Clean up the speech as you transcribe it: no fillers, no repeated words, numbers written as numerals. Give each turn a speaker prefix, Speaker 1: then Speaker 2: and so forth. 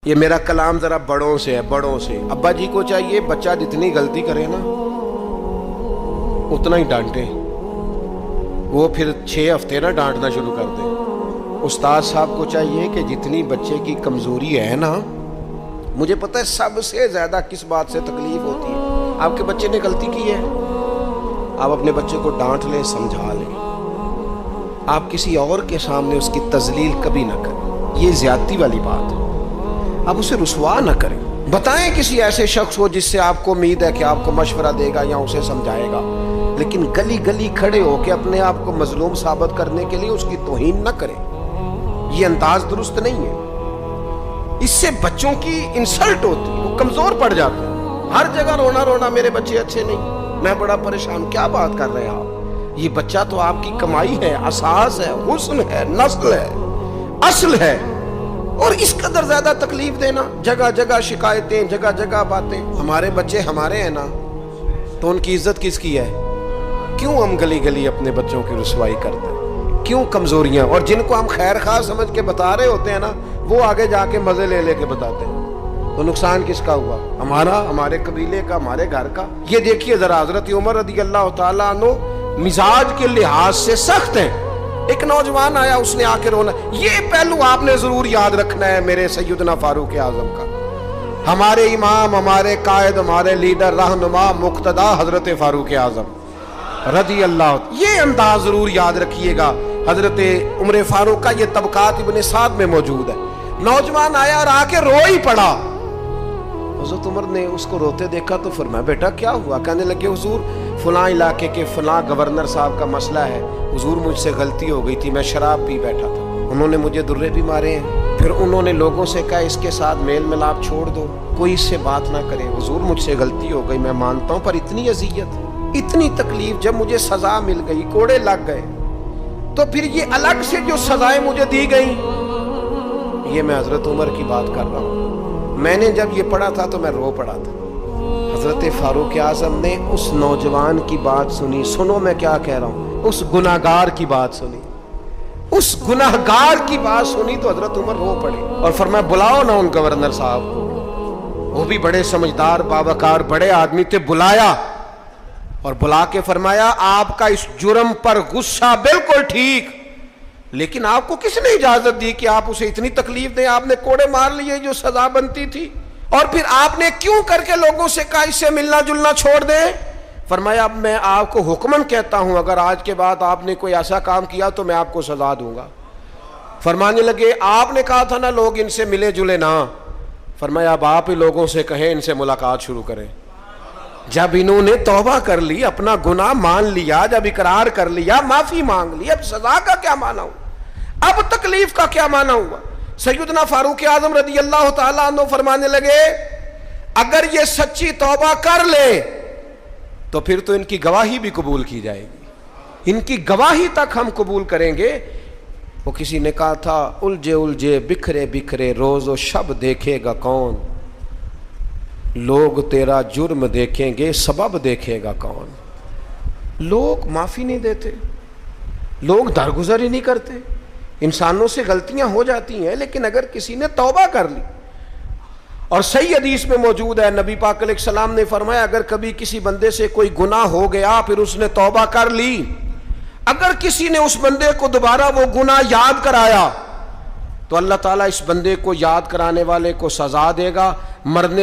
Speaker 1: یہ میرا کلام ذرا بڑوں سے ہے، بڑوں سے۔ ابا جی کو چاہیے بچہ جتنی غلطی کرے نا اتنا ہی ڈانٹے، وہ پھر 6 ہفتے نہ ڈانٹنا شروع کر دے۔ استاد صاحب کو چاہیے کہ جتنی بچے کی کمزوری ہے نا، مجھے پتہ ہے سب سے زیادہ کس بات سے تکلیف ہوتی ہے۔ آپ کے بچے نے غلطی کی ہے، آپ اپنے بچے کو ڈانٹ لیں، سمجھا لیں، آپ کسی اور کے سامنے اس کی تذلیل کبھی نہ کریں، یہ زیادتی والی بات ہے۔ آپ اسے رسوا نہ کریں، بتائیں کسی ایسے شخص کو جس سے آپ کو امید ہے کہ آپ کو مشورہ دے گا یا اسے سمجھائے گا، لیکن گلی گلی کھڑے ہو کے اپنے آپ کو مظلوم ثابت کرنے کے لیے اس کی توہین نہ کریں، یہ انداز درست نہیں ہے۔ اس سے بچوں کی انسلٹ ہوتی ہے، وہ کمزور پڑ جاتے ہیں۔ ہر جگہ رونا رونا میرے بچے اچھے نہیں، میں بڑا پریشان، کیا بات کر رہے ہیں آپ؟ یہ بچہ تو آپ کی کمائی ہے، اساس ہے، حسن ہے، نسل ہے، اصل ہے، اور اس قدر زیادہ تکلیف دینا، جگہ جگہ شکایتیں، جگہ جگہ باتیں۔ ہمارے بچے ہمارے ہیں نا، تو ان کی عزت کس کی ہے؟ کیوں ہم گلی گلی اپنے بچوں کی رسوائی کرتے ہیں؟ کیوں کمزوریاں؟ اور جن کو ہم خیر خواہ سمجھ کے بتا رہے ہوتے ہیں نا، وہ آگے جا کے مزے لے لے کے بتاتے ہیں، تو نقصان کس کا ہوا؟ ہمارا، ہمارے قبیلے کا، ہمارے گھر کا۔ یہ دیکھیے ذرا، حضرت عمر رضی اللہ تعالیٰ عنہ مزاج کے لحاظ سے سخت ہیں۔ ایک نوجوان آیا، اس نے آ کے رونا۔ یہ پہلو آپ نے ضرور یاد رکھنا ہے میرے سیدنا فاروق اعظم کا، ہمارے امام، ہمارے قائد، ہمارے لیڈر، رہنما، مقتدا حضرت فاروق اعظم رضی اللہ۔ یہ انداز ضرور یاد رکھیے گا۔ حضرت عمر فاروق کا یہ طبقات ابن سعد میں موجود ہے۔ نوجوان آیا اور آ کے رو ہی پڑا۔ حضرت عمر نے اس کو روتے دیکھا تو فرمایا بیٹا کیا ہوا؟ کہنے لگے حضور فلاں علاقے کے فلاں گورنر صاحب کا مسئلہ ہے، حضور مجھ سے غلطی ہو گئی تھی، میں شراب پی بیٹھا تھا، انہوں نے مجھے درے بھی مارے ہیں، پھر انہوں نے لوگوں سے کہا اس کے ساتھ میل ملاپ چھوڑ دو، کوئی اس سے بات نہ کرے، حضور مجھ سے غلطی ہو گئی، میں مانتا ہوں، پر اتنی اذیت، اتنی تکلیف، جب مجھے سزا مل گئی، کوڑے لگ گئے، تو پھر یہ الگ سے جو سزائیں مجھے دی گئیں، یہ میں حضرت عمر کی بات کر رہا ہوں۔ میں نے جب یہ پڑھا تھا تو میں رو پڑا تھا۔ حضرت فاروق اعظم نے اس نوجوان کی بات سنی، سنو میں کیا کہہ رہا ہوں، اس گناہگار کی بات سنی، اس گناہگار کی بات سنی تو حضرت عمر رو پڑے اور فرمایا بلاؤ نہ ان گورنر صاحب کو، وہ بھی بڑے سمجھدار، باوقار، بڑے آدمی تھے، بلایا اور بلا کے فرمایا آپ کا اس جرم پر غصہ بالکل ٹھیک، لیکن آپ کو کس نے اجازت دی کہ آپ اسے اتنی تکلیف دیں؟ آپ نے کوڑے مار لیے جو سزا بنتی تھی، اور پھر آپ نے کیوں کر کے لوگوں سے کہا اس سے ملنا جلنا چھوڑ دیں؟ فرمایا اب میں آپ کو حکمن کہتا ہوں، اگر آج کے بعد آپ نے کوئی ایسا کام کیا تو میں آپ کو سزا دوں گا۔ فرمانے لگے آپ نے کہا تھا نا لوگ ان سے ملے جلے نہ، فرمایا اب آپ ہی لوگوں سے کہیں ان سے ملاقات شروع کریں۔ جب انہوں نے توبہ کر لی، اپنا گناہ مان لیا، جب اقرار کر لیا، معافی مانگ لی، اب سزا کا کیا معنی ہوا؟ اب تکلیف کا کیا معنی ہوا؟ سیدنا فاروق اعظم رضی اللہ تعالیٰ عنہ فرمانے لگے اگر یہ سچی توبہ کر لے تو پھر تو ان کی گواہی بھی قبول کی جائے گی، ان کی گواہی تک ہم قبول کریں گے۔ وہ کسی نے کہا تھا الجھے الجھے بکھرے بکھرے روز و شب دیکھے گا کون، لوگ تیرا جرم دیکھیں گے سبب دیکھے گا کون۔ لوگ معافی نہیں دیتے، لوگ درگزر ہی نہیں کرتے، انسانوں سے غلطیاں ہو جاتی ہیں، لیکن اگر کسی نے توبہ کر لی، اور صحیح حدیث میں موجود ہے نبی پاک علیہ السلام نے فرمایا اگر کبھی کسی بندے سے کوئی گناہ ہو گیا پھر اس نے توبہ کر لی، اگر کسی نے اس بندے کو دوبارہ وہ گناہ یاد کرایا تو اللہ تعالیٰ اس بندے کو یاد کرانے والے کو سزا دے گا، مرنے